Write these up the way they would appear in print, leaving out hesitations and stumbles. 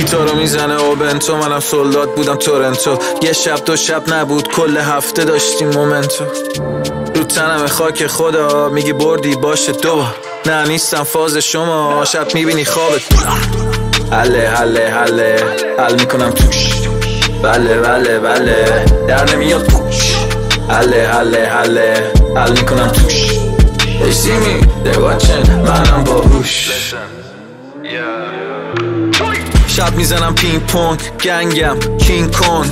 گیتارو میزنه و بنتو، منم سولداد بودم تورنتو. یه شب دو شب نبود، کل هفته داشتیم مومنتو. رو تنم خاک خدا، میگی بردی باشه دو. نه نیستم فاز شما، شب میبینی خوابت. حله حله حله حل میکنم توش، بله بله بله در نمیاد توش. حله حله حله حل میکنم توش. They see me, they watching, منم باهوش. شب میزنم پینگ پونگ، گنگم کینگ کونگ.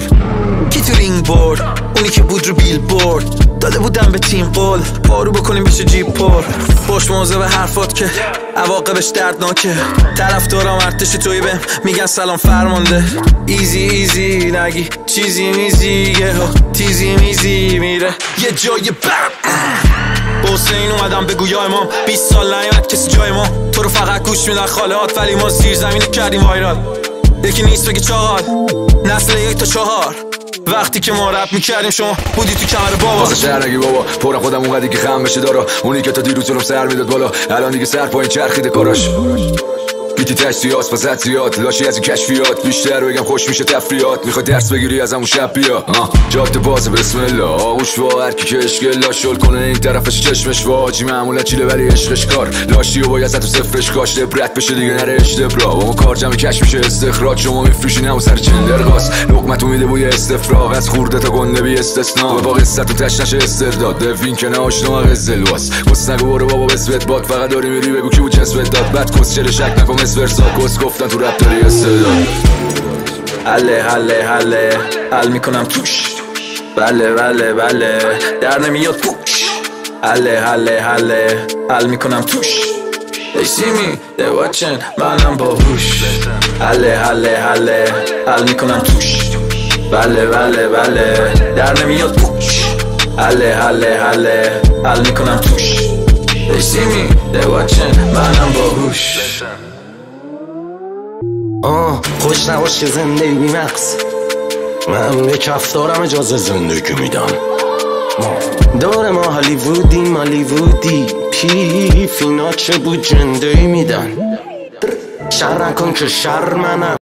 کی تو رینگ بورد، اونی که بود رو بیل بورد. داده بودم به تیم قول، پارو بکنیم بشه جیب پر. پشت موزه به حرفات که عواقبش دردناکه. طرفدارم ارتش توی بهم میگن سلام فرمانده. ایزی ایزی نگی چیزی میزی، یه ها تیزی میزی میره یه جای برم. حسین اومدم بگو یا امام، 20 سال نیامد کسی جای ما. تو رو فقط گوش میدن خالهات، ولی ما زیر زمین کردیم وایرال. یکی نیست بگی چاقال، نسل 1 تا 4. وقتی که ما رپ میکردیم شما بودی تو کمر بابا. واسه شهر نگی بابا، پورم خودم اونقدی که خم بشه دارا. اونی که تا دیروز جلوم سر میداد بالا، الان دیگه سر پایین چرخیده کاراش. بیتی تشتیات فزت زیاد، لاشی از این کشفیات. بیشتر بگم خوش میشه تفریات. میخوای درس بگیری از همون شب بیا. جاده بازه بسم الله، آغوش وا هرکی که اشکلا شل کنه این طرفش چشمش وا. حاجی معمولا چیله ولی عشقش کار. لاشی و باید تو صفرش کاش لبرت بشه دیگه نره اشتبرا. با ما کار جمع کش میشه استخراج، شما میفروشین همون سر چندر قاس. لقمتو میده بوی استفراغ، از خورده تا گنده بی استثنا. با قصتو تش نشه استرداد، دوین که نه آشنا قزلواس. بس نگو برو بابا بسوت باد، فقط داری میری بگو کی بود جسوت داد. بعد کس چله شک نکن ورسا، کس گفتن تو رپ داری استعداد. حله حله حله حل میکنم توش، بله بله بله در نمیاد پوش. حله حله حله حل میکنم توش. They see me, they watching, منم باهوش. حله حله حله حل میکنم توش، بله بله بله در نمیاد پوش. حله حله حله حل میکنم توش. They see me, they watching, منم باهوش. خوش نباش که زندگی مقص، من به کفتارم اجازه زندگی میدم. دور ما هالیوودی پیف اینا چه بود جندهی میدن. شر نکن که شر منم.